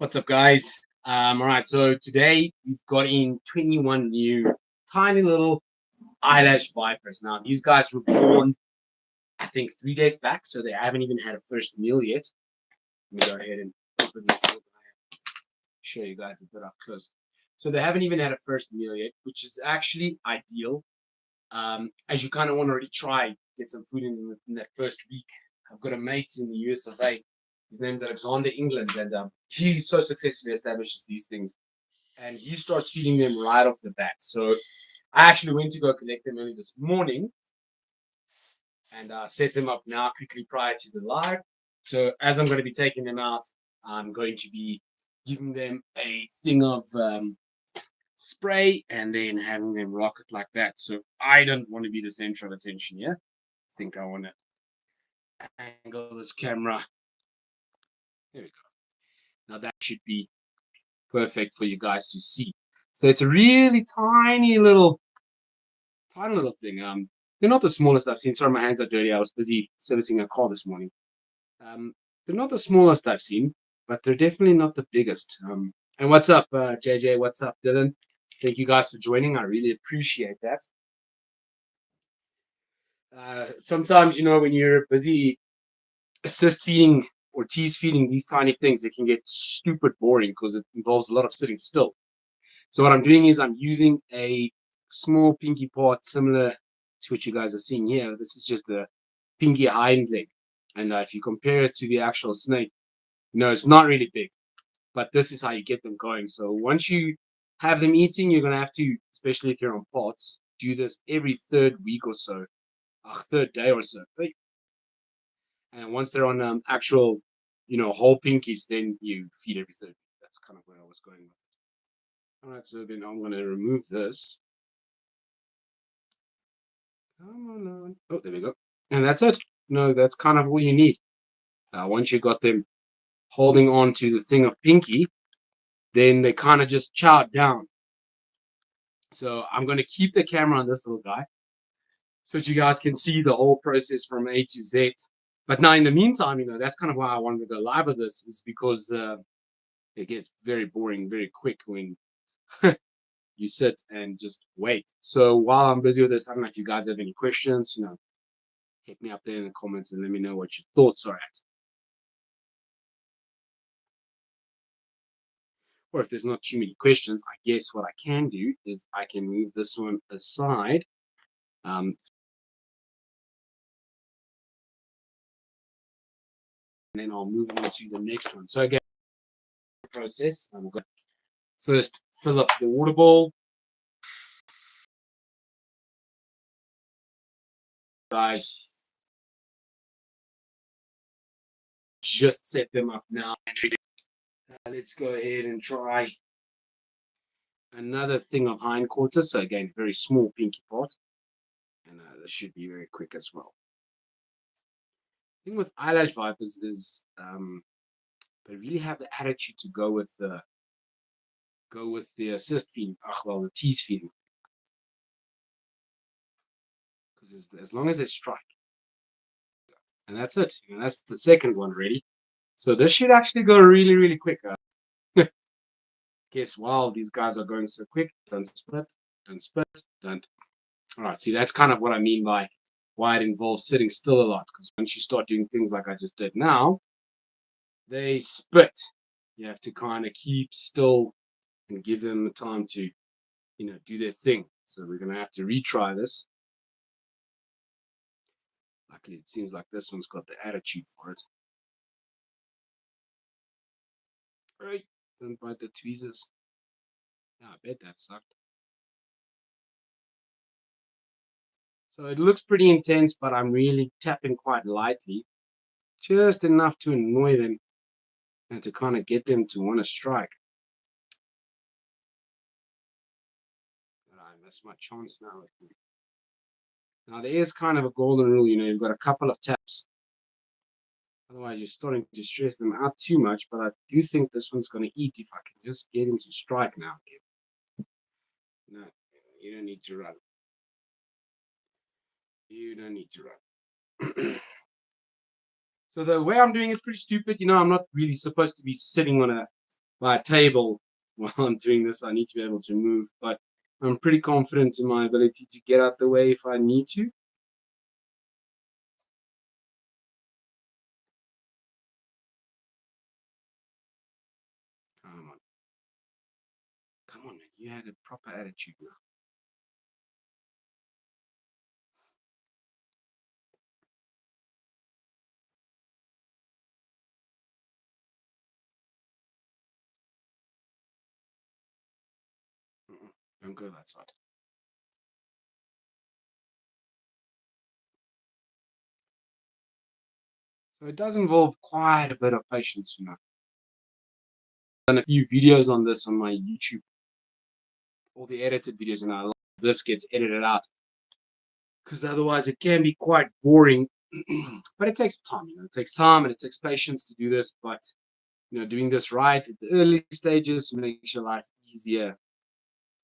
What's up, guys? All right, so today we've got in 21 new tiny little eyelash vipers. Now, these guys were born, I think, 3 days back, so they haven't even had a first meal yet. Let me go ahead and open this little guy, show you guys a bit up close. So they haven't even had a first meal yet, which is actually ideal, as you kind of want to already try get some food in that first week. I've got a mate in the US of A. His name's Alexander England, and he so successfully establishes these things, and he starts feeding them right off the bat. So I actually went to go collect them early this morning and set them up now quickly prior to the live. So as I'm going to be taking them out, I'm going to be giving them a thing of spray and then having them rock it like that. So I don't want to be the center of attention here. I think I want to angle this camera. There we go. Now that should be perfect for you guys to see. So it's a really tiny little thing. They're not the smallest I've seen. Sorry, my hands are dirty. I was busy servicing a car this morning. They're not the smallest I've seen, but they're definitely not the biggest. And what's up, JJ? What's up, Dylan? Thank you guys for joining. I really appreciate that. Sometimes, when you're busy assist feeding or tease feeding these tiny things, it can get stupid boring because it involves a lot of sitting still. So what I'm doing is I'm using a small pinky part similar to what you guys are seeing here. This is just a pinky hind leg. And if you compare it to the actual snake, it's not really big, but this is how you get them going. So once you have them eating, you're going to have to, especially if you're on pots, do this every third week or so, third day or so. And once they're on actual, whole pinkies, then you feed every third week. That's kind of where I was going with it. All right, so then I'm going to remove this. Come on. Oh, there we go. And that's it. That's kind of all you need. Once you got them holding on to the thing of pinky, then they kind of just chow down. So I'm going to keep the camera on this little guy so that you guys can see the whole process from A to Z. But now in the meantime, that's kind of why I wanted to go live with this, is because it gets very boring very quick when you sit and just wait. So while I'm busy with this, I don't know if you guys have any questions, hit me up there in the comments and let me know what your thoughts are at. Or if there's not too many questions, I guess what I can do is I can move this one aside. And then I'll move on to the next one. So again, process. I'm going to first fill up the water bowl. Guys, just set them up now. Let's go ahead and try another thing of hindquarter. So again, very small pinky part. And this should be very quick as well. The thing with eyelash vipers is they really have the attitude to go with the assist feeding, the tease feeding. Because as long as they strike. And that's it. And that's the second one ready. So this should actually go really, really quick. Guess while these guys are going so quick, don't split, don't. All right, see, that's kind of what I mean by why it involves sitting still a lot. Because once you start doing things like I just did now, they spit. You have to kind of keep still and give them the time to, do their thing. So we're going to have to retry this. Luckily, it seems like this one's got the attitude for it. All right, don't bite the tweezers. I bet that sucked. So it looks pretty intense, but I'm really tapping quite lightly, just enough to annoy them and to kind of get them to want to strike. But I missed my chance now. Now there is kind of a golden rule, you've got a couple of taps. Otherwise, you're starting to stress them out too much, but I do think this one's going to eat if I can just get him to strike now. No, you don't need to run. You don't need to run. So the way I'm doing it's pretty stupid. I'm not really supposed to be sitting by a table while I'm doing this. I need to be able to move, but I'm pretty confident in my ability to get out the way if I need to. Come on. Come on, man. You had a proper attitude now. Don't go that side. So it does involve quite a bit of patience, I've done a few videos on this on my YouTube, all the edited videos, and a lot of this gets edited out because otherwise it can be quite boring. But it takes time, it takes time and it takes patience to do this. But doing this right at the early stages makes your life easier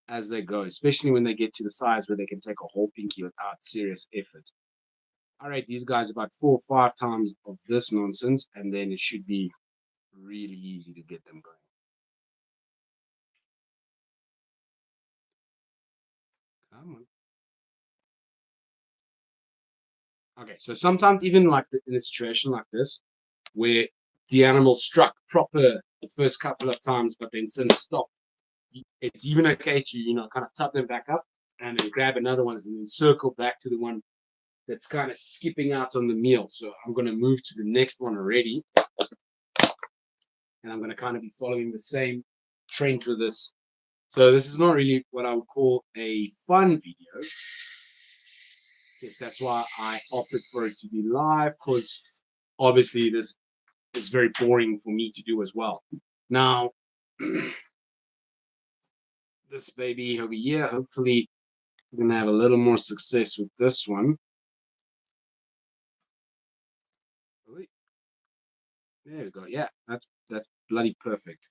as they go, especially when they get to the size where they can take a whole pinky without serious effort. I rate these guys about 4 or 5 times of this nonsense, and then it should be really easy to get them going. Come on. Okay, so sometimes even like in a situation like this, where the animal struck proper the first couple of times, but then since stopped, it's even okay to kind of tap them back up and then grab another one and then circle back to the one that's kind of skipping out on the meal. So I'm going to move to the next one already, and I'm going to kind of be following the same trend with this. So this is not really what I would call a fun video. Yes, that's why I opted for it to be live, because obviously this is very boring for me to do as well. Now, this baby over here, hopefully we're going to have a little more success with this one. There we go. Yeah, that's bloody perfect.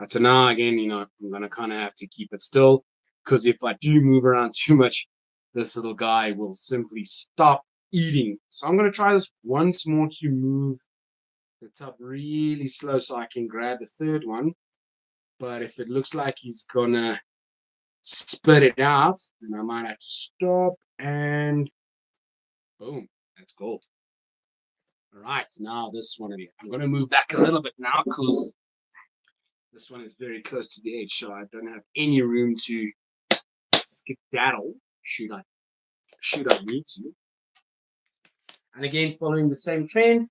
So now again, I'm gonna kind of have to keep it still, because if I do move around too much, this little guy will simply stop eating. So I'm gonna try this once more to move the top really slow so I can grab the third one. But if it looks like he's gonna spit it out, then I might have to stop, and boom, that's gold. All right, now this one here. I'm gonna move back a little bit now because this one is very close to the edge, so I don't have any room to skedaddle should I need to. And again, following the same trend,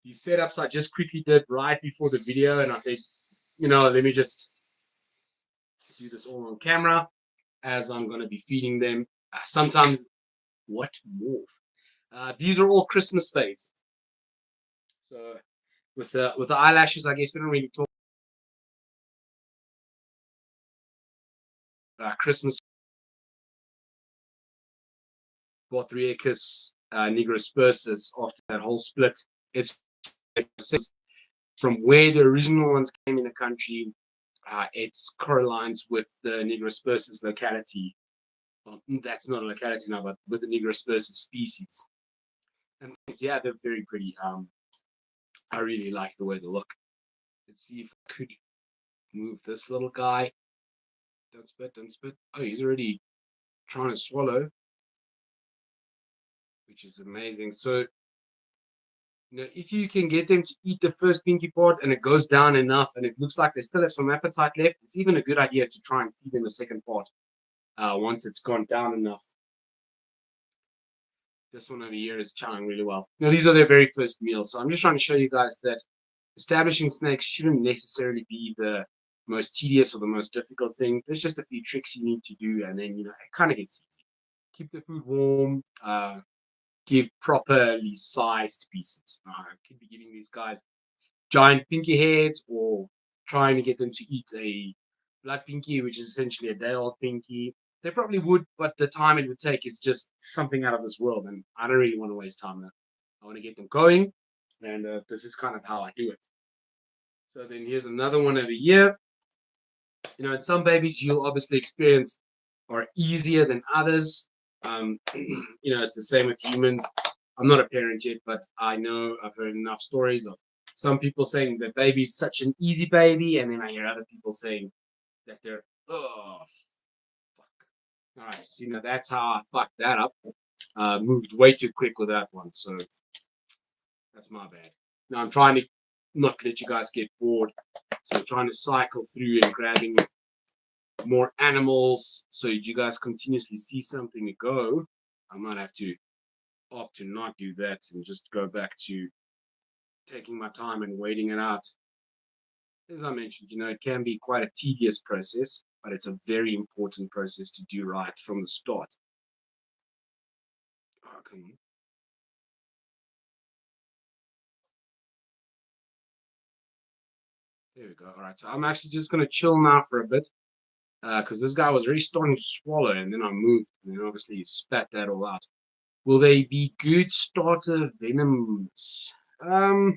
these setups I just quickly did right before the video, and I think, let me just do this all on camera as I'm going to be feeding them. Sometimes, what more? These are all Christmas phase. So with the eyelashes, I guess we don't really talk Christmas. Bothriacus nigrospersus after that whole split. It's from where the original ones came in the country. It correlates with the nigrospersus locality. Well, that's not a locality now, but with the nigrospersus species. And yeah, they're very pretty. I really like the way they look. Let's see if I could move this little guy. Don't spit, don't spit. Oh, he's already trying to swallow, which is amazing. So, if you can get them to eat the first pinky part and it goes down enough and it looks like they still have some appetite left, it's even a good idea to try and feed them the second part once it's gone down enough. This one over here is chowing really well. These are their very first meals, so I'm just trying to show you guys that establishing snakes shouldn't necessarily be the most tedious or the most difficult thing. There's just a few tricks you need to do, and then it kind of gets easy. Keep the food warm. Give properly sized pieces. I could be giving these guys giant pinky heads, or trying to get them to eat a blood pinky, which is essentially a day-old pinky. They probably would, but the time it would take is just something out of this world, and I don't really want to waste time there. I want to get them going, and this is kind of how I do it. So then here's another one over here. And some babies you'll obviously experience are easier than others. It's the same with humans. I'm not a parent yet, but I know I've heard enough stories of some people saying the baby's such an easy baby, and then I hear other people saying that they're, oh, fuck. All right, so that's how I fucked that up. Moved way too quick with that one, so that's my bad. Now I'm trying to not let you guys get bored, so I'm trying to cycle through and grabbing more animals so you guys continuously see something to go. I might have to opt to not do that and just go back to taking my time and waiting it out. As I mentioned, it can be quite a tedious process, but it's a very important process to do right from the start. Oh, come on. There we go. All right, so I'm actually just going to chill now for a bit because this guy was already starting to swallow, and then I moved, and then obviously he spat that all out. Will they be good starter venoms? Well,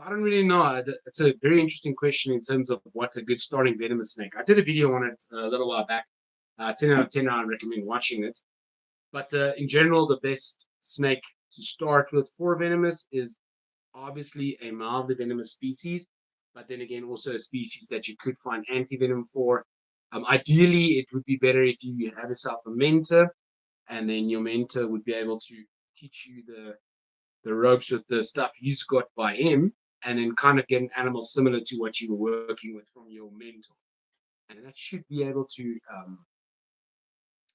I don't really know. It's a very interesting question in terms of what's a good starting venomous snake. I did a video on it a little while back. 10 out of 10, I recommend watching it. But in general, the best snake to start with for venomous is obviously a mildly venomous species, but then again, also a species that you could find anti-venom for. Ideally, it would be better if you have yourself a mentor, and then your mentor would be able to teach you the ropes with the stuff he's got by him, and then kind of get an animal similar to what you were working with from your mentor. And that should be able to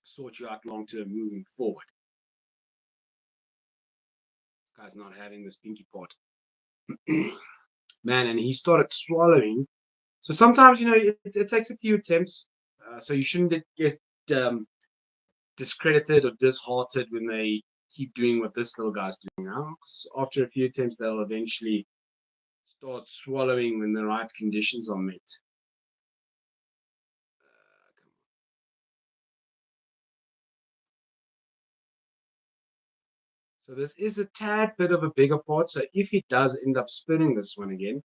sort you out long term moving forward. This guy's not having this pinky pot. Man, and he started swallowing. So sometimes, it takes a few attempts. So you shouldn't get discredited or disheartened when they keep doing what this little guy's doing now. After a few attempts, they'll eventually start swallowing when the right conditions are met. So this is a tad bit of a bigger part. So if he does end up spinning this one again,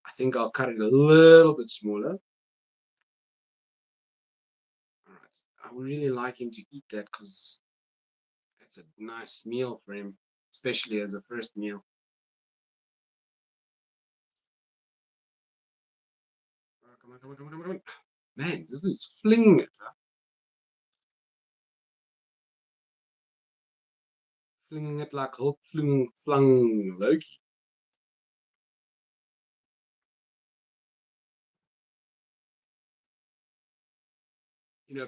I think I'll cut it a little bit smaller. All right. I would really like him to eat that because it's a nice meal for him, especially as a first meal. Oh, come on, come on, come on, come on. Man, this is flinging it, huh? Flinging it like Hulk flung Loki.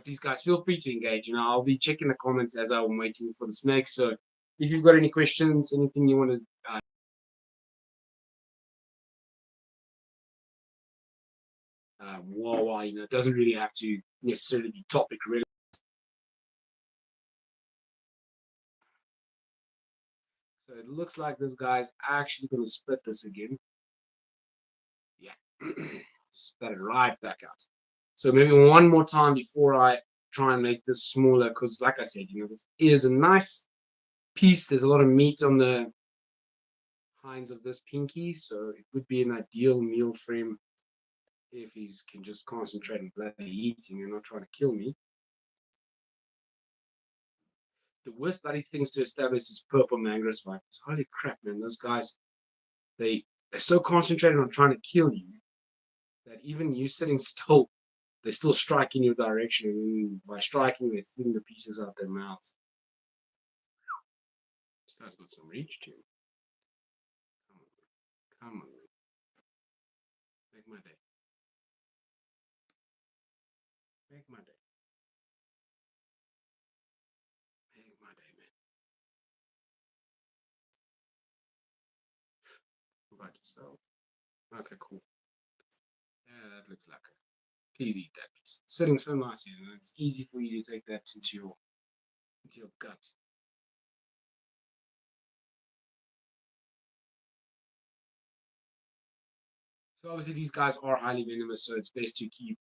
Please guys, feel free to engage. I'll be checking the comments as I'm waiting for the snake. So if you've got any questions, anything you want to it doesn't really have to necessarily be topic related. So it looks like this guy's actually going to split this again. Yeah, spat it right back out. So maybe one more time before I try and make this smaller, because like I said, this is a nice piece. There's a lot of meat on the hinds of this pinky, so it would be an ideal meal for him if he can just concentrate on bloody eating and not trying to kill me. The worst bloody things to establish is purple mangrove vipers. Holy crap, man! Those guys, they're so concentrated on trying to kill you that even you sitting still, they still strike in your direction, and by striking, they fling the pieces out their mouths. This guy's got some reach to him. Come on, make my day. Make my day. Make my day, man. What about yourself? Okay, cool. that looks like it. Please eat that piece. It's sitting so nicely, and it's easy for you to take that into your gut. So obviously these guys are highly venomous, so it's best to keep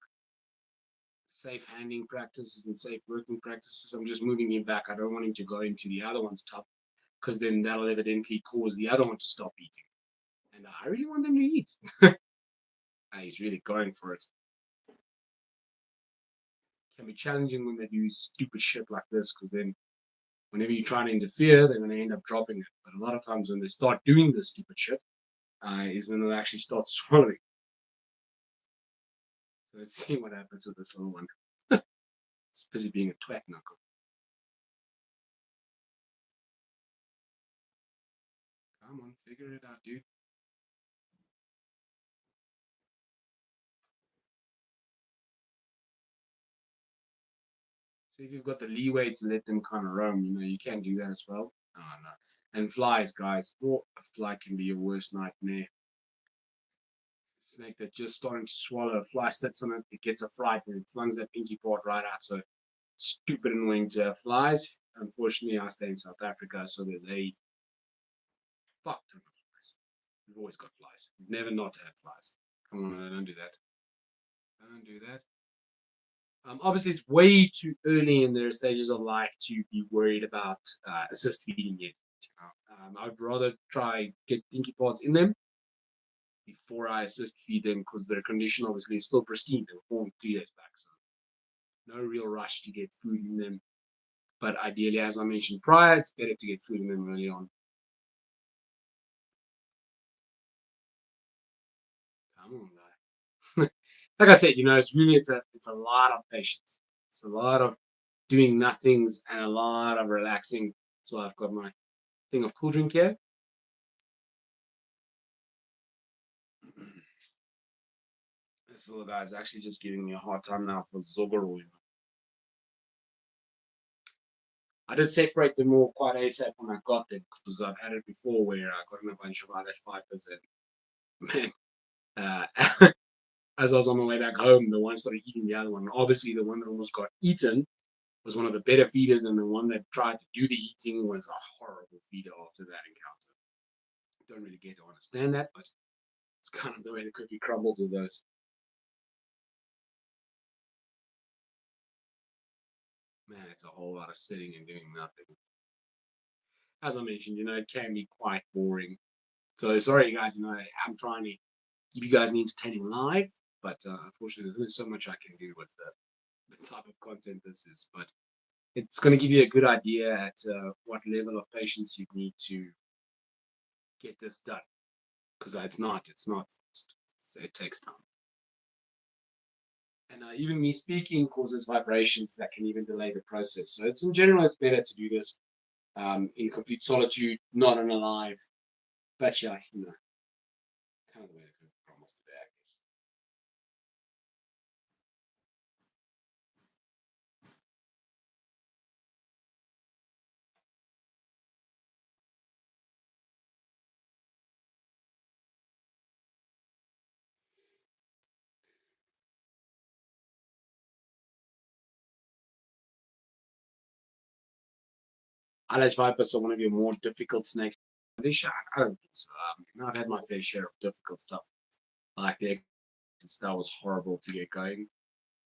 safe handling practices and safe working practices. I'm just moving him back. I don't want him to go into the other one's top because then that'll evidently cause the other one to stop eating. And I really want them to eat. And he's really going for it. Can be challenging when they do stupid shit like this because then whenever you try to interfere, they're going to end up dropping it. But a lot of times when they start doing this stupid shit, is when they'll actually start swallowing. So let's see what happens with this little one. It's busy being a twat knuckle. Come on, figure it out, dude. So if you've got the leeway to let them kind of roam, you can do that as well. Oh, no. And flies, guys. Oh, a fly can be your worst nightmare. Snake that's just starting to swallow, a fly sits on it, it gets a fright and it flings that pinky part right out. So stupid annoying to have flies. Unfortunately, I stay in South Africa, so there's a fuck ton of flies. We've always got flies. We've never not had flies. Come on, don't do that. Don't do that. Obviously, it's way too early in their stages of life to be worried about assist feeding yet. I'd rather try get pinky parts in them before I assist feed them because their condition obviously is still pristine. They were born 3 days back, so no real rush to get food in them. But ideally, as I mentioned prior, it's better to get food in them early on. Come on, guy. Like I said, it's a lot of patience. It's a lot of doing nothings and a lot of relaxing. So I've got my thing of cool drink here. This little guy is actually just giving me a hard time now for Zogoro. I did separate them all quite ASAP when I got them because I've had it before where I got in a bunch of eyelash vipers and man, as I was on my way back home, the one started eating the other one. Obviously, the one that almost got eaten was one of the better feeders, and the one that tried to do the eating was a horrible feeder after that encounter. Don't really get to understand that, but it's kind of the way the cookie crumbled with those. Man, it's a whole lot of sitting and doing nothing. As I mentioned, it can be quite boring. So sorry, guys. I'm trying to keep you guys an entertaining live, but unfortunately, there's only so much I can do with the type of content this is. But it's going to give you a good idea at what level of patience you need to get this done, because it's not, so it takes time. And even me speaking causes vibrations that can even delay the process. So it's in general, it's better to do this in complete solitude, not in a live. But yeah, kind of the way the cookie crumbles today, I guess. Eyelash vipers are one of your more difficult snakes. I don't think so. I've had my fair share of difficult stuff. Like that was horrible to get going.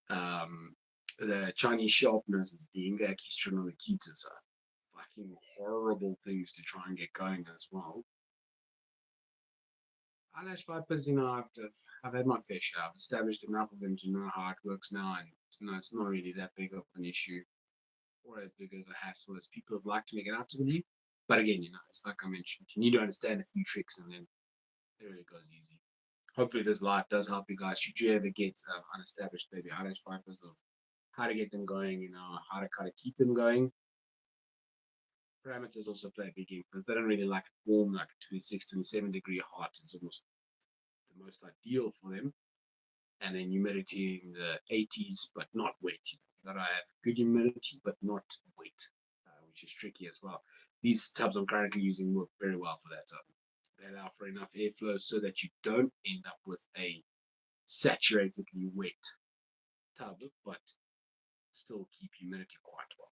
The Chinese sharpness is the Ingakistronolikitas are fucking horrible things to try and get going as well. Eyelash vipers, I've had my fair share. I've established enough of them to know how it works now, and it's not really that big of an issue or as big of a hassle as people would like to make it out to believe. But again, it's like I mentioned, you need to understand a few tricks, and then it really goes easy. Hopefully, this live does help you guys. Should you ever get unestablished baby eyelash vipers, of how to get them going, how to kind of keep them going. Parameters also play a big game because they don't really like it warm, like a 26, 27-degree hot is almost the most ideal for them. And then humidity in the 80s, but not wet. You gotta have good humidity, but not wet, which is tricky as well. These tubs I'm currently using work very well for that. They allow for enough airflow so that you don't end up with a saturatedly wet tub, but still keep humidity quite well.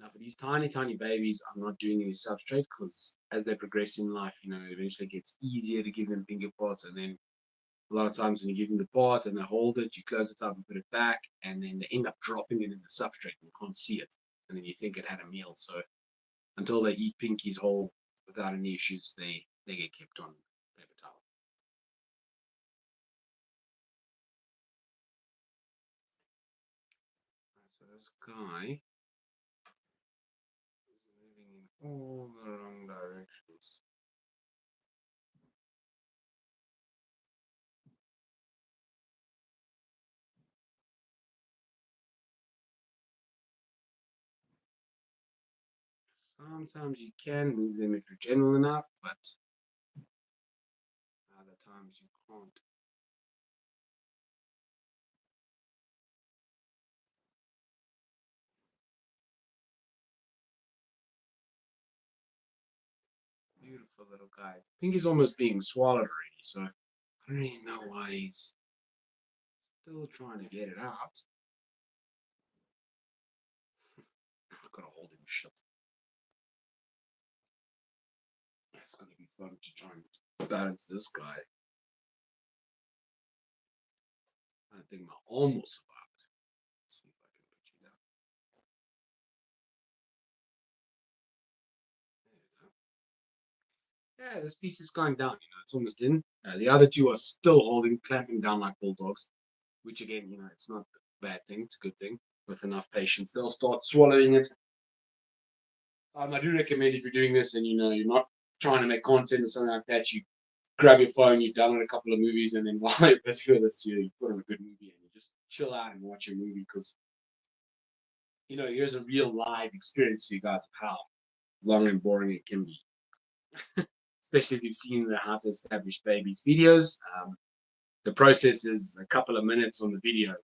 Now for these tiny, tiny babies, I'm not doing any substrate because as they progress in life, eventually it gets easier to give them finger pots, and then a lot of times when you give them the pot and they hold it, you close it up and put it back, and then they end up dropping it in the substrate and you can't see it. And then you think it had a meal. So until they eat pinkies whole without any issues, they get kept on paper towel. So this guy is moving in all the wrong directions. Sometimes you can move them if you're gentle enough, but other times you can't. Beautiful little guy. I think he's almost being swallowed already, so I don't really know why he's still trying to get it out. I've got to hold him shut. It's going to be fun to try and balance this guy. I think my arm will survive. Let's see if I can put you down. There we go. Yeah, this piece is going down. It's almost in. The other two are still clamping down like bulldogs, which again, it's not a bad thing. It's a good thing. With enough patience, they'll start swallowing it. I do recommend if you're doing this and you're not trying to make content or something like that, you grab your phone, you download a couple of movies, and then while you're busy with this, you put on a good movie and you just chill out and watch a movie because here's a real live experience for you guys of how long and boring it can be. Especially if you've seen the How to Establish Babies videos. The process is a couple of minutes on the video,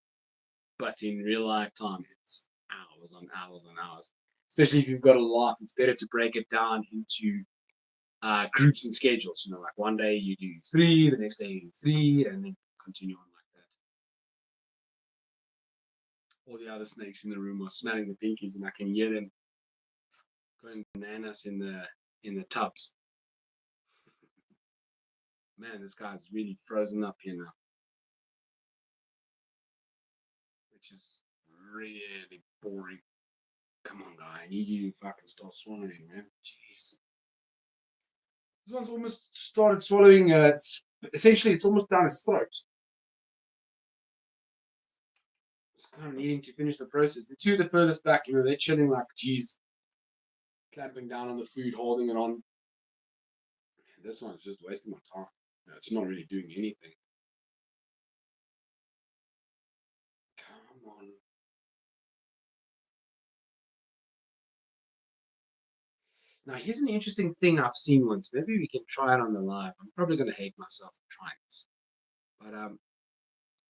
but in real life time, it's hours on hours on hours. Especially if you've got a lot, it's better to break it down into groups and schedules. Like one day you do 3, the next day you do 3, and then continue on like that. All the other snakes in the room are smelling the pinkies, and I can hear them going bananas in the tubs. Man, this guy's really frozen up here now, which is really boring. Come on, guy, I need you to fucking stop swallowing, man. Jeez. This one's almost started swallowing. It's almost down his throat. Just kind of needing to finish the process. The two the furthest back, they're chilling like, geez, clamping down on the food, holding it on. This one's just wasting my time. It's not really doing anything. Come on. Now, here's an interesting thing I've seen once. Maybe we can try it on the live. I'm probably going to hate myself for trying this. But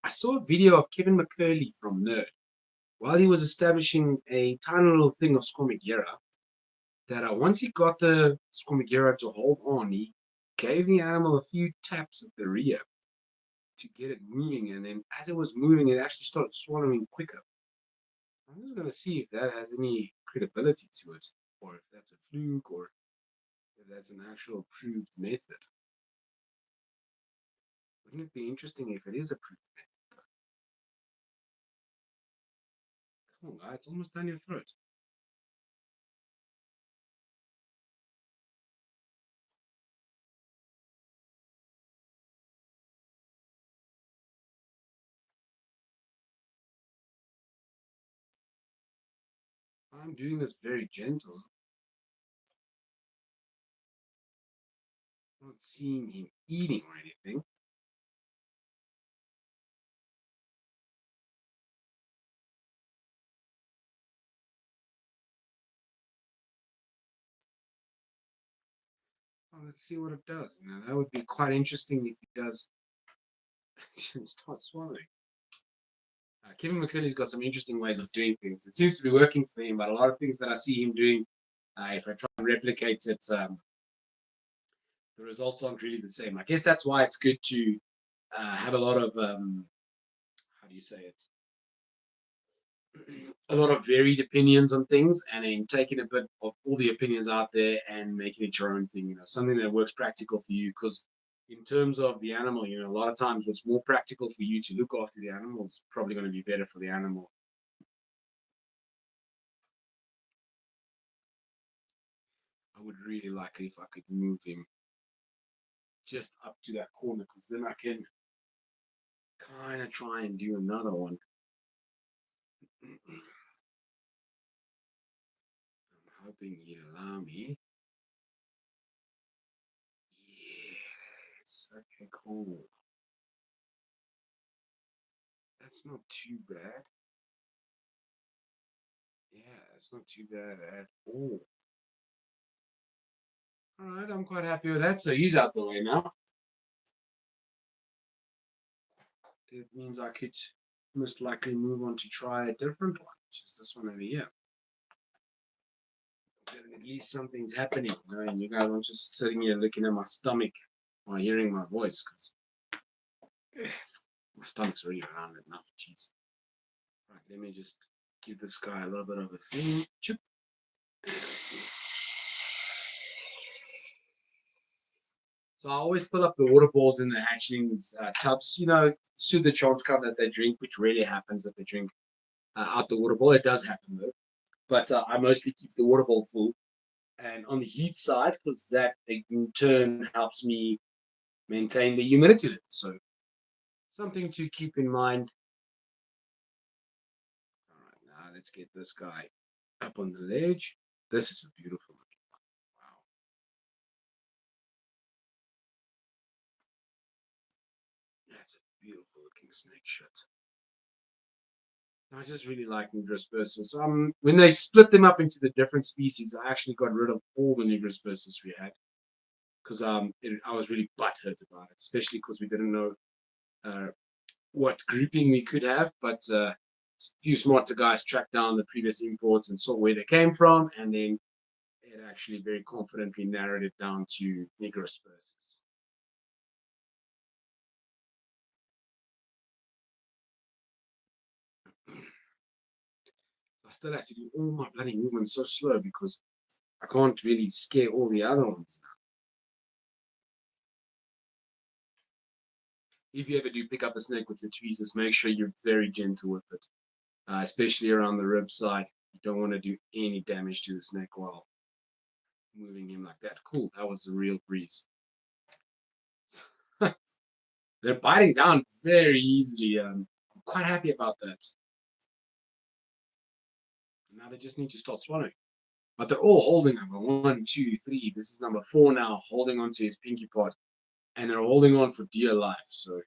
I saw a video of Kevin McCurley from Nerd while he was establishing a tiny little thing of squamigera. That once he got the squamigera to hold on, he gave the animal a few taps at the rear to get it moving, and then as it was moving, it actually started swallowing quicker. I'm just going to see if that has any credibility to it, or if that's a fluke, or if that's an actual proved method. Wouldn't it be interesting if it is a proved method? Come on, guy, it's almost down your throat. I'm doing this very gentle. I'm not seeing him eating or anything. Well, let's see what it does. Now, that would be quite interesting if he does actually start swallowing. Kevin McCurley's got some interesting ways of doing things. It seems to be working for him, but a lot of things that I see him doing, if I try and replicate it, the results aren't really the same. I guess that's why it's good to have a lot of how do you say it? A lot of varied opinions on things, and then taking a bit of all the opinions out there and making it your own thing. Something that works practical for you. Because in terms of the animal, a lot of times what's more practical for you to look after the animal is probably going to be better for the animal. I would really like it if I could move him just up to that corner, because then I can kind of try and do another one. I'm hoping he'd allow me. Yes. Okay, cool. That's not too bad. Yeah, it's not too bad at all. All right, I'm quite happy with that. So he's out the way now. That means I could most likely move on to try a different one, which is this one over here. Then at least something's happening, and you guys aren't just sitting here looking at my stomach while hearing my voice, because my stomach's already around enough. Jeez. Right, let me just give this guy a little bit of a thing. Chip. So I always fill up the water balls in the hatchlings tubs, should the chance come that they drink, which rarely happens that they drink out the water ball. It does happen though. But I mostly keep the water ball full. And on the heat side, because that in turn helps me maintain the humidity level. So something to keep in mind. All right, now let's get this guy up on the ledge. This is a beautiful looking one. Wow. That's a beautiful looking snake shit. I just really like Nigrospersus. When they split them up into the different species, I actually got rid of all the Nigrospersus we had because I was really butthurt about it, especially because we didn't know uh, what grouping we could have. But a few smarter guys tracked down the previous imports and saw where they came from, and then it actually very confidently narrowed it down to Nigrospersus. I still have to do all my bloody movements so slow because I can't really scare all the other ones. If you ever do pick up a snake with your tweezers, make sure you're very gentle with it, especially around the rib side. You don't want to do any damage to the snake while moving him like that. Cool, that was a real breeze. They're biting down very easily. I'm quite happy about that. Now they just need to start swallowing. But they're all holding number 1, 2, 3. This is number 4 now, holding onto his pinky part. And they're holding on for dear life. So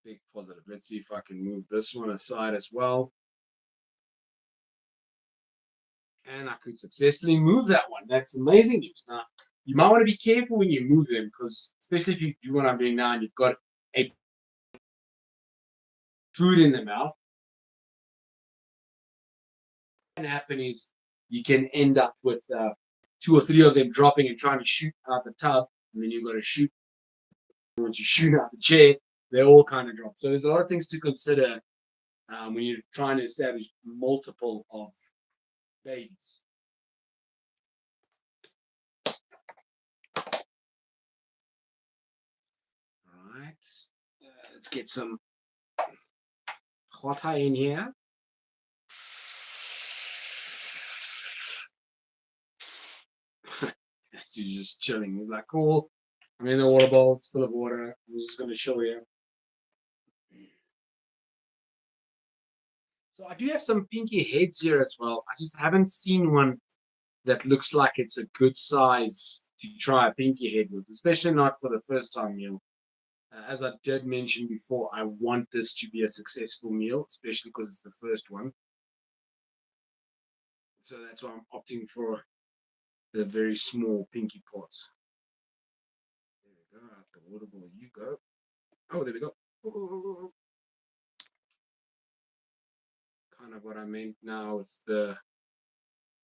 big positive. Let's see if I can move this one aside as well. And I could successfully move that one. That's amazing news. Now, you might want to be careful when you move them because, especially if you do what I'm doing now and you've got a food in the mouth, what can happen is you can end up with 2 or 3 of them dropping and trying to shoot out the tub, and then you've got to shoot. Once you shoot out the chair, they all kind of drop. So there's a lot of things to consider when you're trying to establish multiple of babies. All right, let's get some hot in here. He's just chilling. He's like, cool. I'm in the water bowl. It's full of water. I'm just going to chill here. So I do have some pinky heads here as well. I just haven't seen one that looks like it's a good size to try a pinky head with, especially not for the first time meal. As I did mention before, I want this to be a successful meal, especially because it's the first one. So that's why I'm opting for the very small pinky pots. There we go. Out the water bowl you go. Oh, there we go. Oh. Kind of what I meant now with the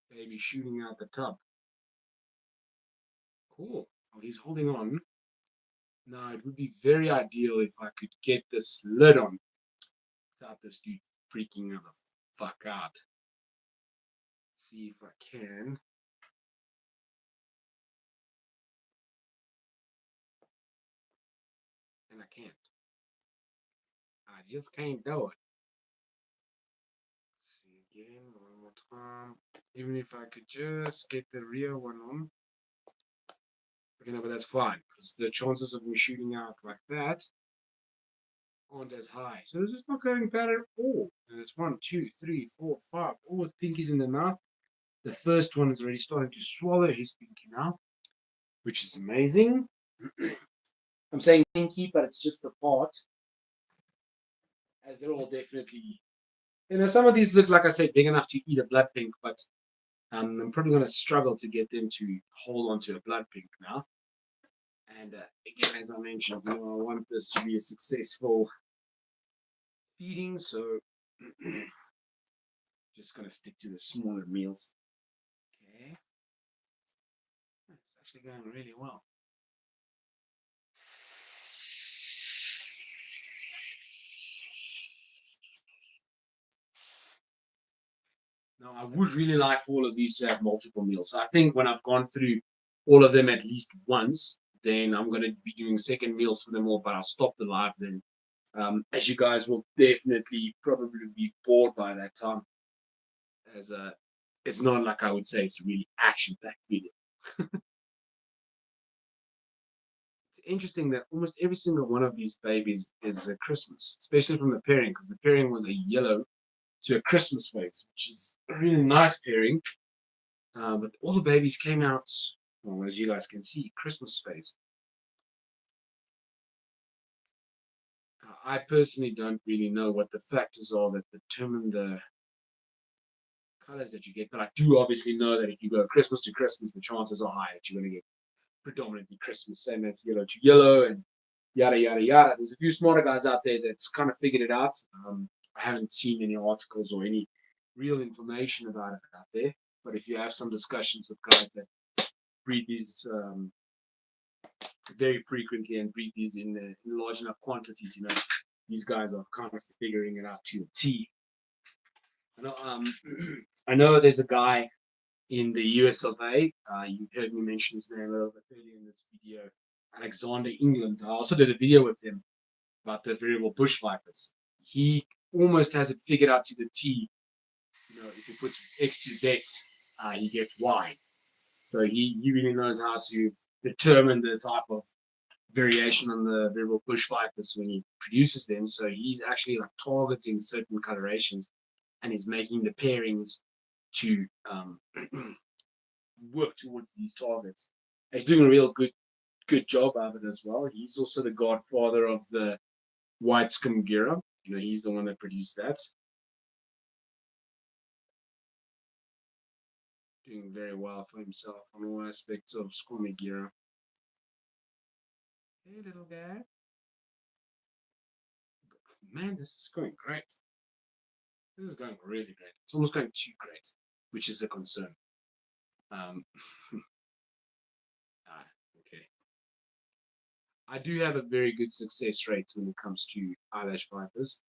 baby shooting out the tub. Cool. Well, he's holding on. Now, it would be very ideal if I could get this lid on without this dude freaking the fuck out. Let's see if I can. And I can't. I just can't do it. Let's see again, one more time. Even if I could just get the rear one on. Okay, no, but that's fine, because the chances of me shooting out like that aren't as high. So this is not going bad at all. And it's 1, 2, 3, 4, 5, all with pinkies in the mouth. The first one is already starting to swallow his pinky now, which is amazing. I'm saying pinky, but it's just the part, as they're all definitely, some of these look, like I said, big enough to eat a blood pink, but I'm probably going to struggle to get them to hold onto a blood pink now. And again, as I mentioned, I want this to be a successful feeding, so just going to stick to the smaller meals. Okay. It's actually going really well. Now, I would really like for all of these to have multiple meals. So I think when I've gone through all of them at least once, then I'm going to be doing second meals for them all, but I'll stop the live then. As you guys will definitely probably be bored by that time. As it's not like I would say it's a really action-packed video. It's interesting that almost every single one of these babies is a Christmas, especially from the pairing, because the pairing was a yellow to a Christmas face, which is a really nice pairing. But all the babies came out, well, as you guys can see, Christmas face. I personally don't really know what the factors are that determine the colors that you get, but I do obviously know that if you go Christmas to Christmas, the chances are high that you're going to get predominantly Christmas, same as yellow to yellow and yada yada yada. There's a few smarter guys out there that's kind of figured it out. I haven't seen any articles or any real information about it out there, but if you have some discussions with guys that breed these very frequently and breed these in large enough quantities, these guys are kind of figuring it out to a T. I know there's a guy in the US of A. You heard me mention his name a little bit earlier in this video, Alexander England. I also did a video with him about the variable bush vipers. He almost has it figured out to the T. If you put X to Z, he gets Y. So he really knows how to determine the type of variation on the variable bush vipers when he produces them. So he's actually like targeting certain colorations, and he's making the pairings to work towards these targets. He's doing a real good job of it as well. He's also the godfather of the white scum-gira. He's the one that produced that. Doing very well for himself on all aspects of scum-gira. Hey, little guy. Man, this is going great. This is going really great. It's almost going too great, which is a concern. Okay. I do have a very good success rate when it comes to eyelash vipers,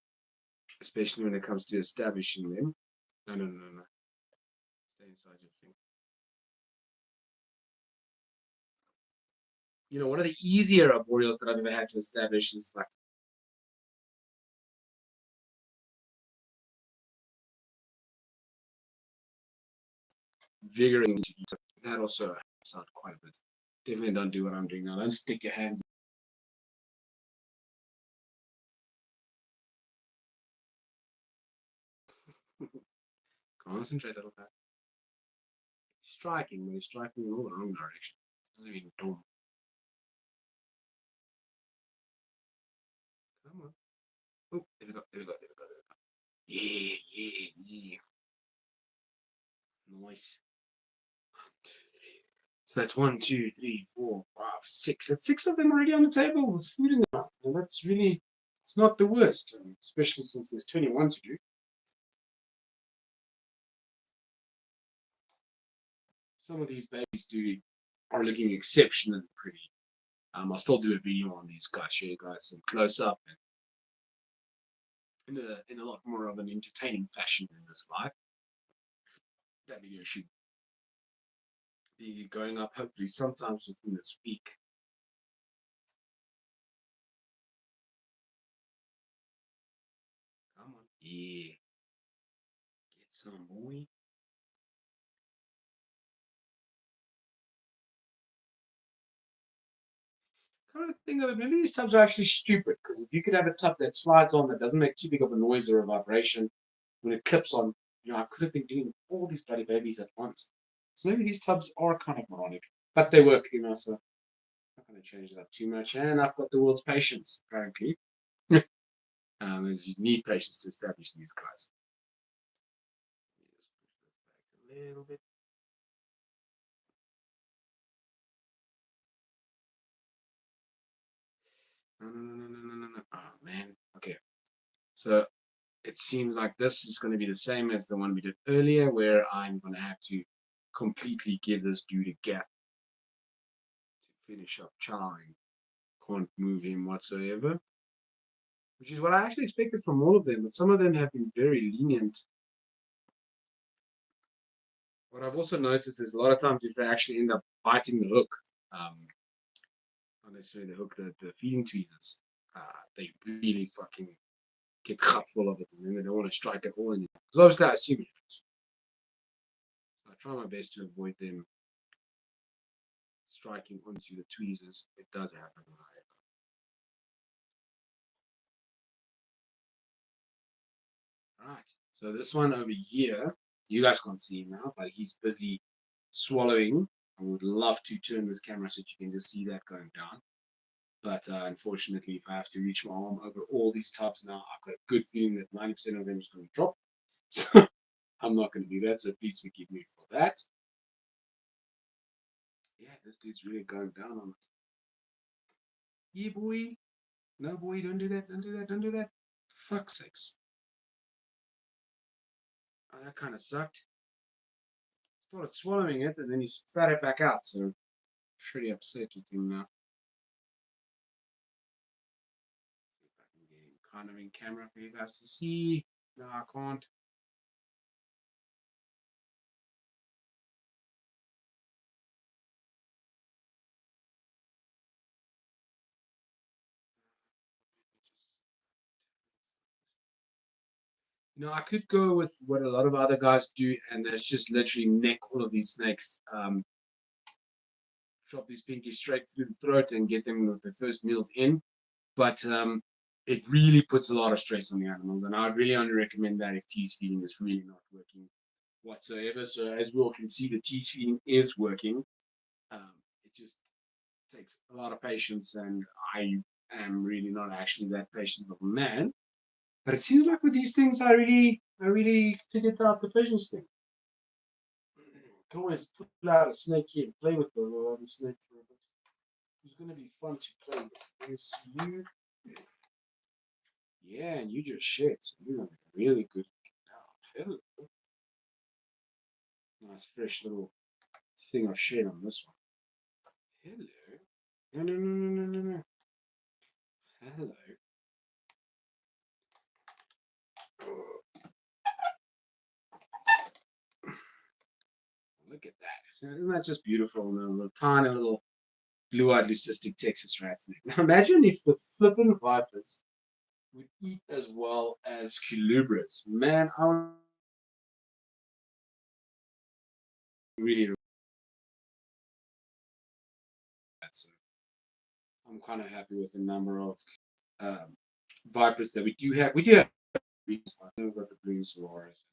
especially when it comes to establishing them. No. Stay inside your thing. One of the easier arboreals that I've ever had to establish is like vigor into eat. That also helps out quite a bit. Definitely don't do what I'm doing now. Don't stick your hands. Concentrate a little bit. Striking, but he's striking in all the wrong direction. Doesn't even dumb. Come on. Oh, there we go. Yeah. Nice. So that's 1, 2, 3, 4, 5, 6. That's 6 of them already on the table with food in them. And that's really, it's not the worst, especially since there's 21 to do. Some of these babies do are looking exceptionally pretty. I'll still do a video on these guys, show you guys some close up and in a lot more of an entertaining fashion in this live. That video should be going up hopefully sometimes within this week. Come on, yeah, get some boy. Kind of think of it, maybe these tubs are actually stupid because if you could have a tub that slides on that doesn't make too big of a noise or a vibration when it clips on, I could have been doing all these bloody babies at once. So maybe these tubs are kind of moronic, but they work, so I'm not going to change it up too much. And I've got the world's patience, apparently. As you need patience to establish these guys. Just push this back a little bit. No. Oh, man. Okay. So it seems like this is going to be the same as the one we did earlier, where I'm going to have to completely give this dude a gap to finish up chowing. Can't move him whatsoever, which is what I actually expected from all of them, but some of them have been very lenient. What I've also noticed is a lot of times if they actually end up biting the hook, not necessarily the hook, the feeding tweezers, they really fucking get cut full of it, and then they don't want to strike at all anymore. Because obviously I assume it does. I try my best to avoid them striking onto the tweezers. It does happen. Right. So this one over here, you guys can't see him now, but he's busy swallowing. I would love to turn this camera so you can just see that going down. But unfortunately, if I have to reach my arm over all these tubs now, I've got a good feeling that 90% of them is going to drop. So I'm not going to do that. So please forgive me for that. Yeah, this dude's really going down on it. Yeah, boy. No, boy, don't do that. Don't do that. Don't do that. For fuck's sakes. Oh, that kind of sucked. Started swallowing it and then he spat it back out. So pretty upset with him now. See if I can get him kind of in camera for you guys to see. No, I can't. I could go with what a lot of other guys do, and that's just literally neck all of these snakes, drop these pinkies straight through the throat and get them with the first meals in. But it really puts a lot of stress on the animals, and I'd really only recommend that if tease feeding is really not working whatsoever. So as we all can see, the tease feeding is working. It just takes a lot of patience, and I am really not actually that patient of a man. But it seems like with these things, I really figured out the patience thing. Can always pull out a snake here and play with the snake for a bit. It's going to be fun to play with. There's you. Yeah, and you just shit. So you're going to be really good. Hello. Nice fresh little thing of shit on this one. Hello. No. Hello. Oh, look at that. Isn't that just beautiful? The tiny little blue-eyed leucistic Texas rat snake. Now imagine if the flippin' vipers would eat as well as colubras. Man, I would really that. So I'm kind of happy with the number of vipers that we do have. We do have. We've got the blue Solaris.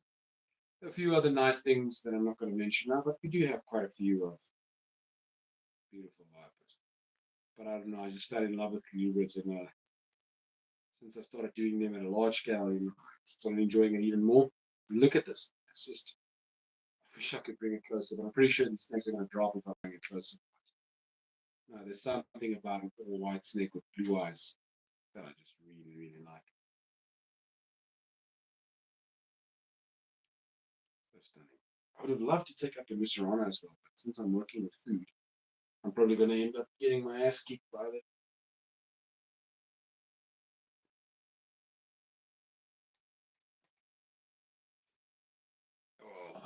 A few other nice things that I'm not going to mention now, but we do have quite a few of beautiful vipers. But I don't know. I just fell in love with colubras, and since I started doing them at a large scale, I started enjoying it even more. And look at this. It's just. I wish I could bring it closer, but I'm pretty sure these snakes are going to drop if I bring it closer. No, there's something about an all white snake with blue eyes that I just really like. So stunning. I would have loved to take up the Musarana as well, but since I'm working with food, I'm probably going to end up getting my ass kicked by that. Oh.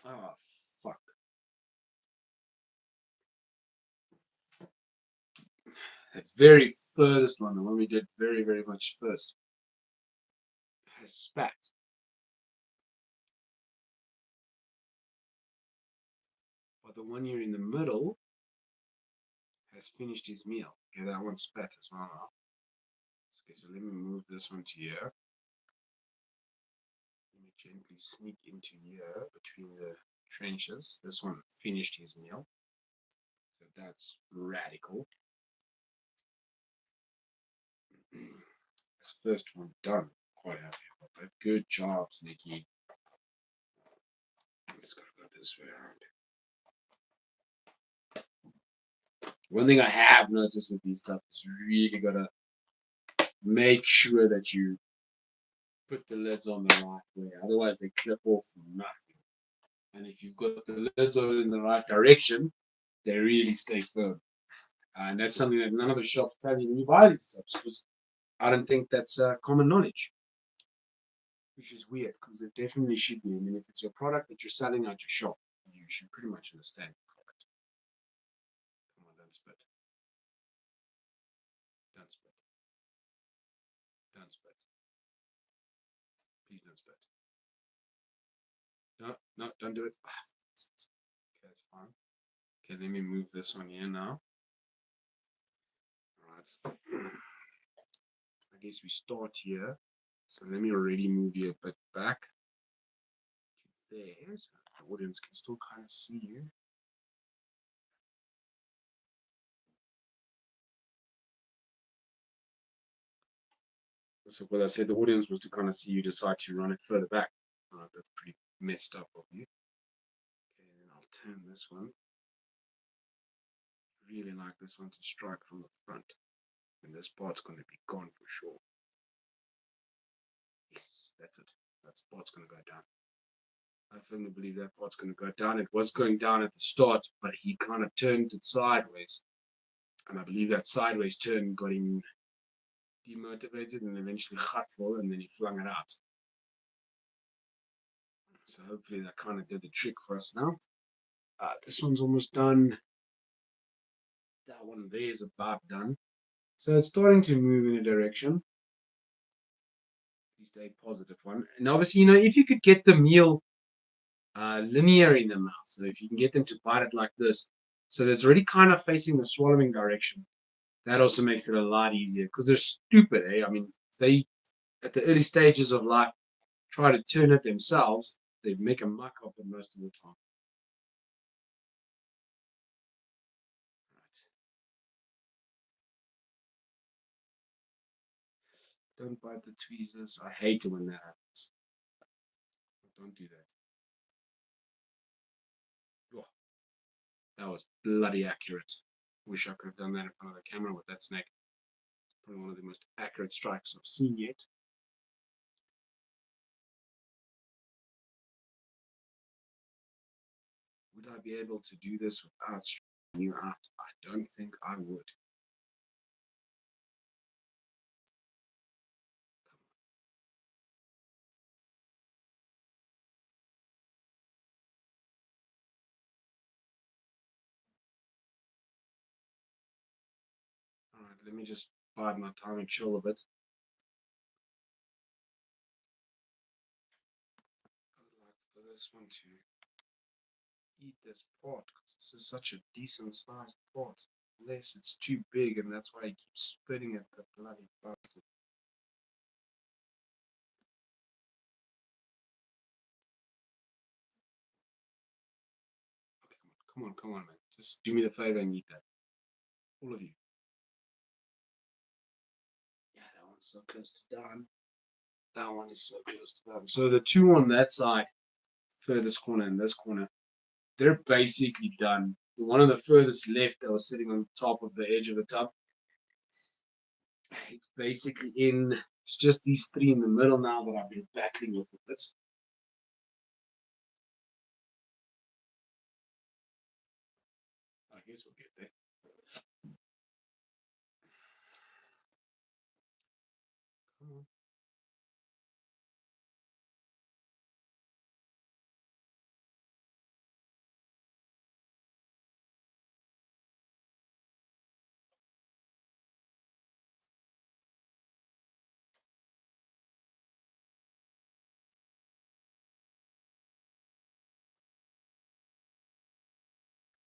Oh, fuck. The very furthest one, the one we did very, very much first, has spat. But the one here in the middle has finished his meal. Okay, that one spat as well now. Okay, so let me move this one to here. Let me gently sneak into here between the trenches. This one finished his meal. So that's radical. This first one done. Quite happy about that. Good job, Sneaky. Just gotta go this way around. One thing I have noticed with these stuff is you really gotta make sure that you put the lids on the right way. Otherwise, they clip off for nothing. And if you've got the lids on in the right direction, they really stay firm. And that's something that none of the shops tell you when you buy these stuff, because I don't think that's common knowledge, which is weird because it definitely should be. I mean, if it's your product that you're selling at your shop, you should pretty much understand the product. Come on, don't spit. Don't spit. Don't spit. Please don't spit. No, no, don't do it. Okay, that's fine. Okay, let me move this one here now. Alright. I guess we start here. So let me already move you a bit back to there so the audience can still kind of see you. So what I said, the audience was to kind of see you decide to run it further back. Alright, that's pretty messed up of you. Okay, then I'll turn this one. Really like this one to strike from the front. And this part's going to be gone for sure. Yes, that's it. That part's going to go down. I firmly believe that part's going to go down. It was going down at the start, but he kind of turned it sideways. And I believe that sideways turn got him demotivated and eventually hurtful, and then he flung it out. So hopefully that kind of did the trick for us now. This one's almost done. That one there is about done. So it's starting to move in a direction. Please stay positive one. And obviously, if you could get the meal linear in the mouth, so if you can get them to bite it like this, so that it's already kind of facing the swallowing direction, that also makes it a lot easier because they're stupid, eh? I mean, if they, at the early stages of life, try to turn it themselves, they make a muck of it most of the time. Right. Don't bite the tweezers. I hate it when that happens. Don't do that. Oh, that was bloody accurate. Wish I could have done that in front of the camera with that snake. Probably one of the most accurate strikes I've seen yet. Would I be able to do this without striking you out? I don't think I would. Alright, let me just bide my time and chill a bit. I would like for this one to eat this pot because this is such a decent sized pot. Unless it's too big and that's why he keeps spitting at the bloody bastard. Okay, come on, man. Just do me the favor and eat that. All of you. Yeah, that one's so close to done. That one is so close to done. So the two on that side, furthest corner and this corner, they're basically done. The one on the furthest left that was sitting on top of the edge of the tub, it's basically in. It's just these three in the middle now that I've been battling with a bit. on.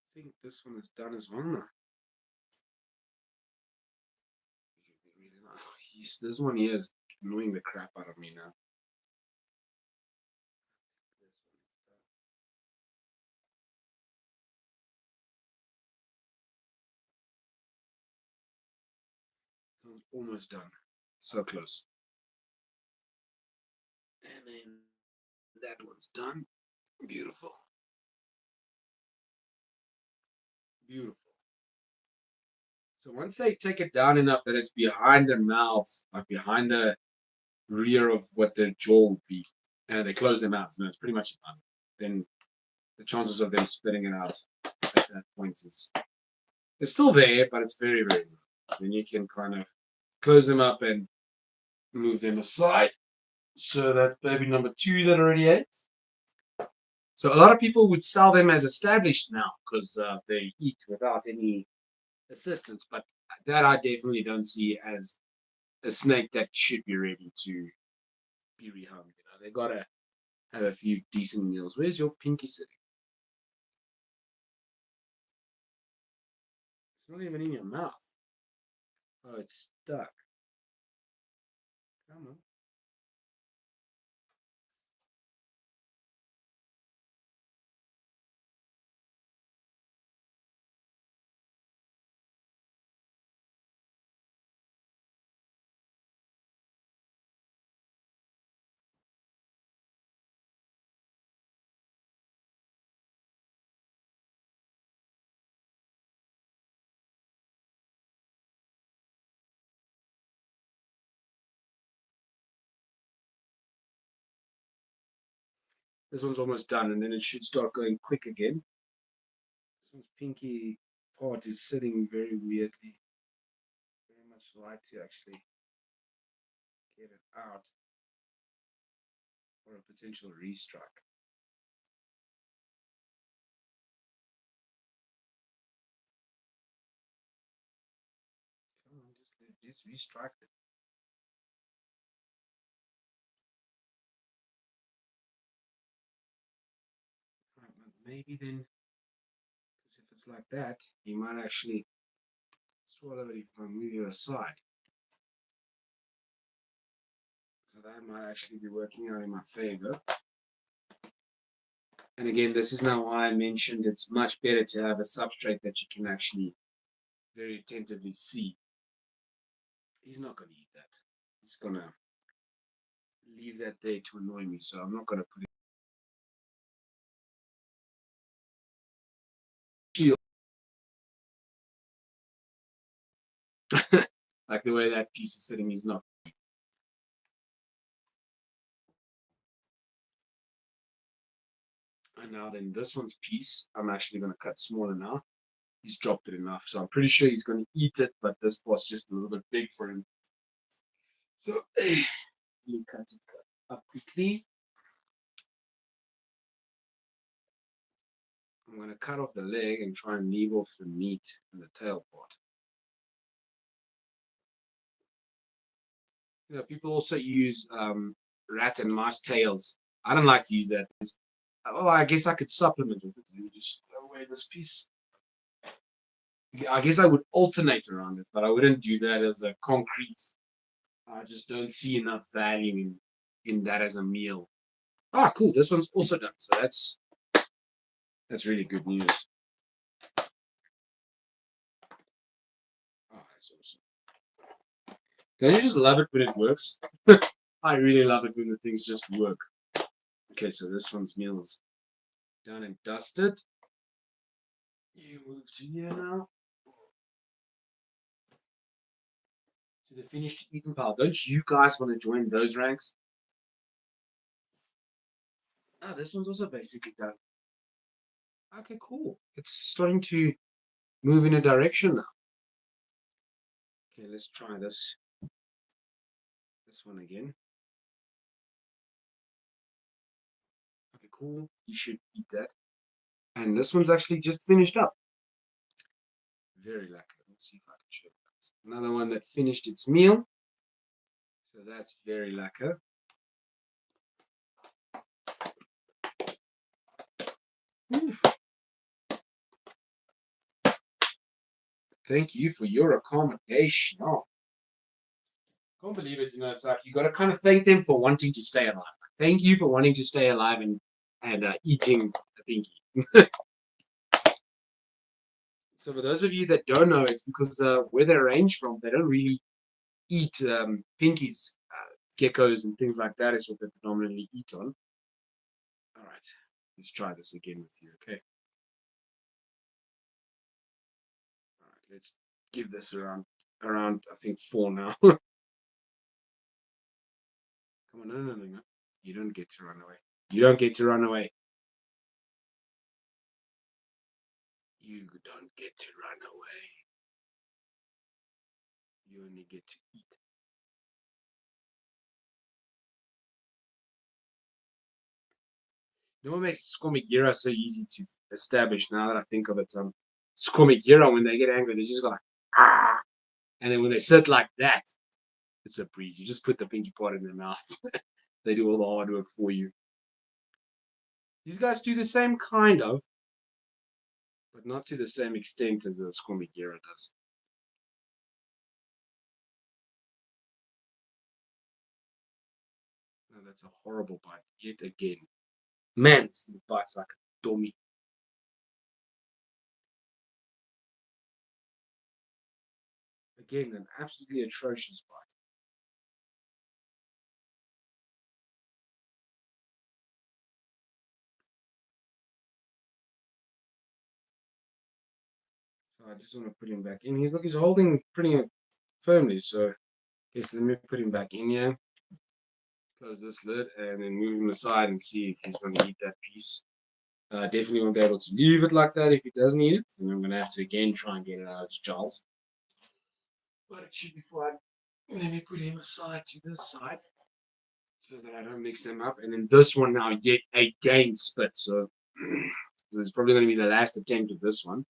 I think this one is done as well now. Really nice. Yes, this one here is annoying the crap out of me now. This one is done. This one's almost done. So close. And then that one's done. Beautiful. Beautiful. So once they take it down enough that it's behind their mouths, like behind the rear of what their jaw would be, and they close their mouths, and it's pretty much done. Then the chances of them spitting it out at that point is it's still there, but it's very, very low. Then you can kind of close them up and move them aside. So that's baby number 2 that already ate. So a lot of people would sell them as established now because they eat without any assistance, but that I definitely don't see as a snake that should be ready to be rehung. They gotta have a few decent meals. Where's your pinky sitting? It's not even in your mouth. Oh, it's stuck. Come on. This one's almost done, and then it should start going quick again. This one's pinky part is sitting very weirdly. Very much like to actually get it out for a potential restrike. Come on, just restrike it. Right, maybe then, because if it's like that, you might actually swallow it if I move you aside. So that might actually be working out in my favor. And again, this is now why I mentioned it's much better to have a substrate that you can actually very attentively see. He's not going to eat that. He's going to leave that there to annoy me, so I'm not going to put it. Shield. Like the way that piece is sitting, he's not. And now then this one's piece, I'm actually going to cut smaller now. He's dropped it enough, so I'm pretty sure he's going to eat it, but this part's just a little bit big for him. So let me cut it up quickly. I'm going to cut off the leg and try and leave off the meat and the tail part. You know, people also use rat and mouse tails. I don't like to use that. Well, I guess I could supplement with it. You just throw away this piece. I guess I would alternate around it, but I wouldn't do that as a concrete. I just don't see enough value in that as a meal. Ah, cool. This one's also done. So that's really good news. Oh, that's awesome. Don't you just love it when it works? I really love it when the things just work. Okay, so this one's meal is done and dusted. You move to here now. To the finished eaten pile. Don't you guys want to join those ranks? Ah, this one's also basically done. Okay, cool. It's starting to move in a direction now. Okay, let's try this This one again. Okay, cool. You should eat that. And this one's actually just finished up. Very lucky. Let's see if I can show you guys. Another one that finished its meal. So that's very lucky. Thank you for your accommodation. Oh, can't believe it. It's like you got to kind of thank them for wanting to stay alive. Thank you for wanting to stay alive and eating a pinky. So for those of you that don't know, it's because where they range from, they don't really eat pinkies, geckos, and things like that. Is what they predominantly eat on. All right, let's try this again with you. Okay. All right, let's give this around I think 4 now. Come on, no. You don't get to run away. You don't get to run away. You don't get to run away. You only get to eat. You know what makes Squamigira so easy to establish now that I think of it? Squamigira, when they get angry, they just go like, ah. And then when they sit like that, it's a breeze. You just put the pinky part in their mouth. They do all the hard work for you. These guys do the same kind of, but not to the same extent as a Squamigira does. No, that's a horrible bite. Yet again. Man, this thing bites like a dummy. Again, an absolutely atrocious bite. So I just want to put him back in. He's holding pretty firmly. So yes, let me put him back in here. Close this lid and then move him aside and see if he's going to eat that piece. Definitely won't be able to leave it like that if he doesn't eat it. And I'm going to have to again try and get it out of its jaws. But it should be fine. Let me put him aside to this side so that I don't mix them up. And then this one now yet again spit. So it's probably going to be the last attempt of this one.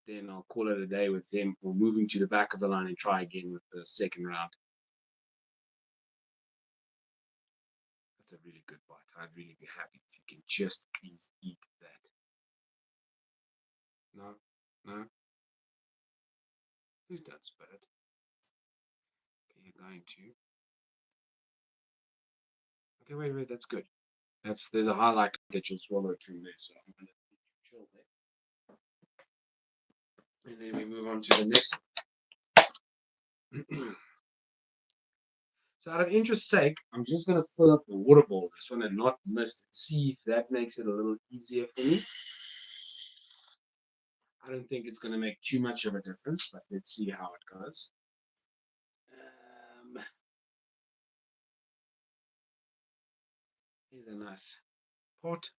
Then I'll call it a day with him. We'll move him to the back of the line and try again with the second round. That's a really good bite. I'd really be happy if you can just please eat that. No? No? Please don't spit it. Okay, you're going to. Okay, wait, that's good. There's a high likelihood that you'll swallow it from there, so I'm gonna chill there. And then we move on to the next one. So out of interest's sake, I'm just gonna fill up the water bowl, this one and not mist, and see if that makes it a little easier for me. I don't think it's gonna make too much of a difference, but let's see how it goes. Here's a nice pot.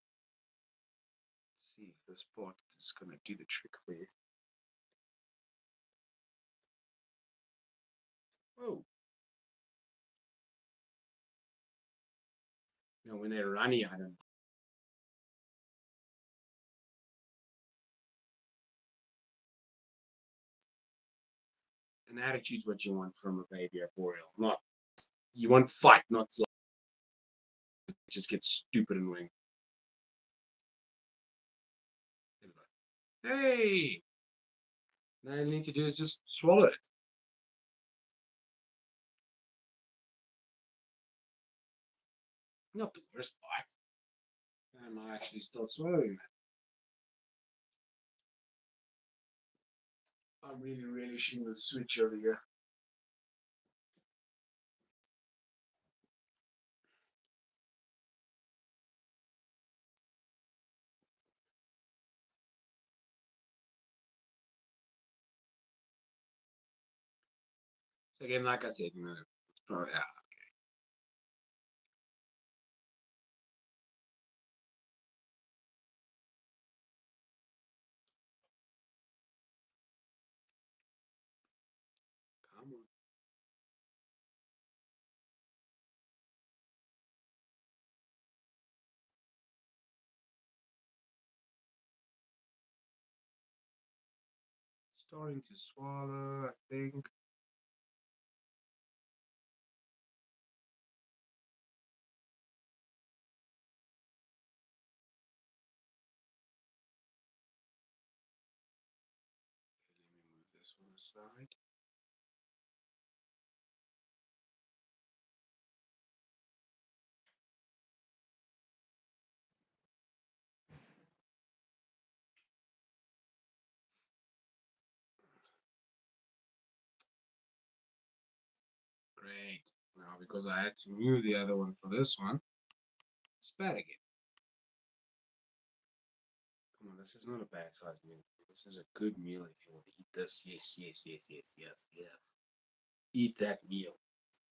Let's see if this pot is gonna do the trick for you. Oh. You know, when they're runny, I don't. An attitude's what you want from a baby arboreal. Not you want fight, not flight. It just gets stupid annoying. Hey! Now all you need to do is just swallow it. Not the worst bite. I might actually start swallowing that. I'm really relishing the switch over here. So again, like I said, it's probably come on. Starting to swallow, I think. Okay, let me move this one aside. Great. Now, because I had to move the other one for this one, it's bad again. Come on, this is not a bad size meal. This is a good meal if you want to eat this. Yes, yes, yes, yes, yes, yes. Eat that meal.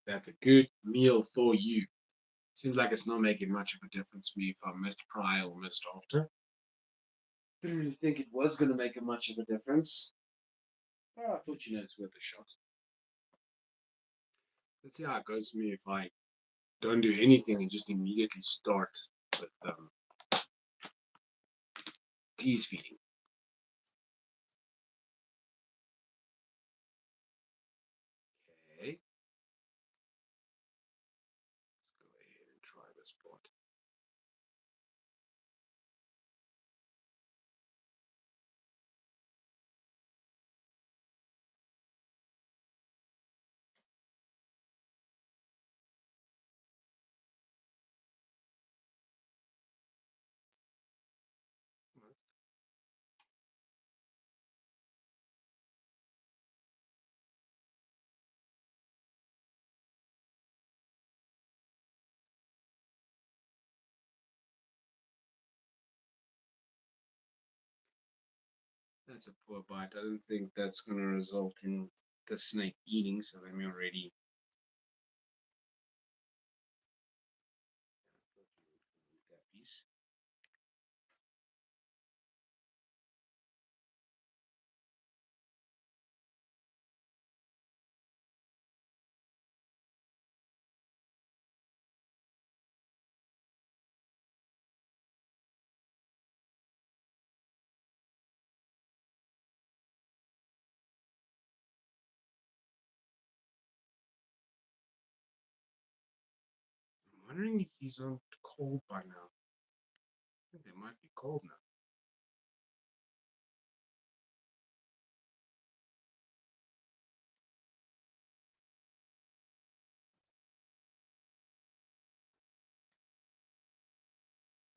That's a good meal for you. Seems like it's not making much of a difference to me if I missed prior or missed after. Didn't really think it was going to make a much of a difference. But I thought, it's worth a shot. Let's see how it goes for me if I don't do anything and just immediately start with tease feeding. Okay. Let's go ahead and try this part. That's a poor bite. I don't think that's going to result in the snake eating, so let me already. That piece. I'm wondering if these aren't cold by now. I think they might be cold now.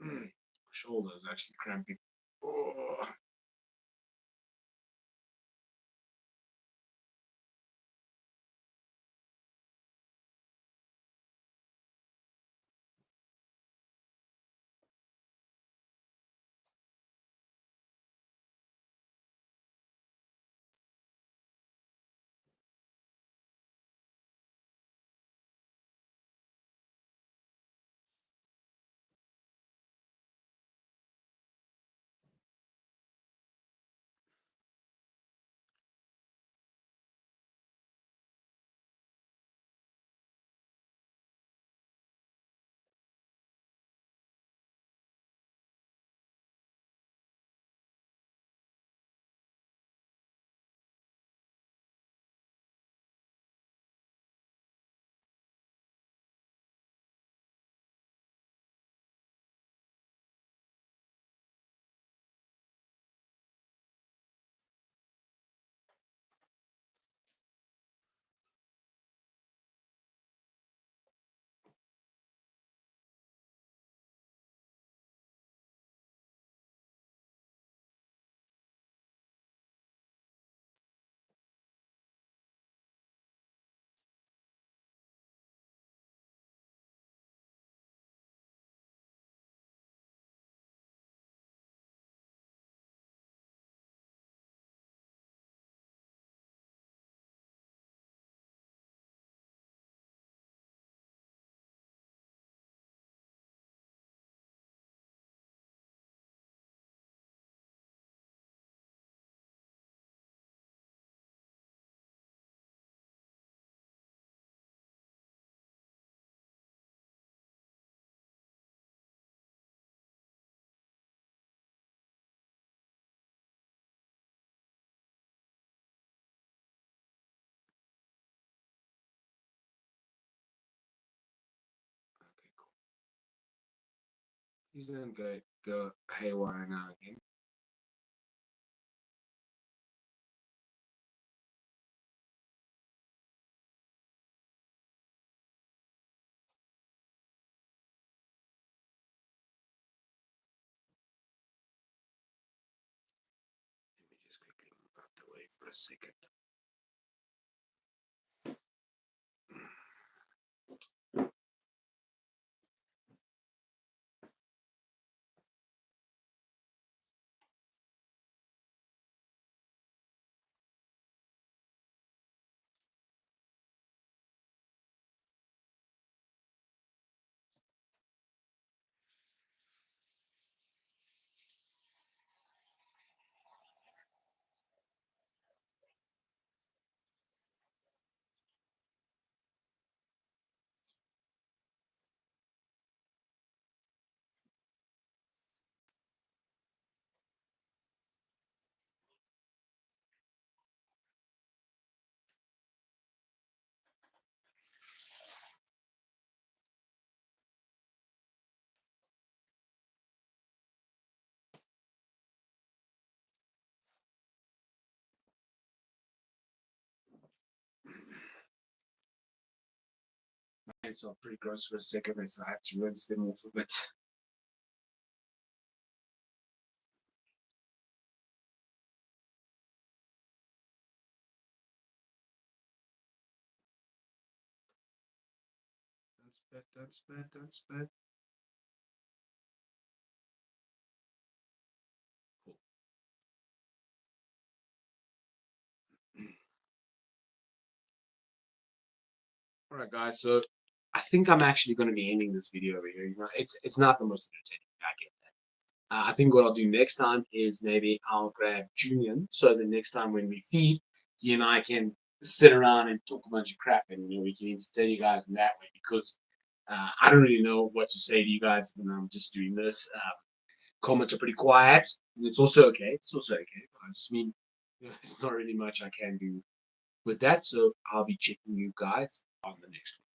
My shoulder is actually cramping. Oh. He's gonna go haywire now again. Let me just quickly move out the way for a second. My hands are pretty gross for a second, so I have to rinse them off a bit. Don't spit, don't spit, don't spit. Cool. All right, guys. So I think I'm actually going to be ending this video over here. You know, it's not the most entertaining. I get that. I think what I'll do next time is maybe I'll grab Julian, so the next time when we feed, he and I can sit around and talk a bunch of crap, and we can entertain you guys in that way. Because I don't really know what to say to you guys when I'm just doing this. Comments are pretty quiet, and it's also okay. It's also okay. I just mean, there's not really much I can do with that. So I'll be checking you guys on the next one.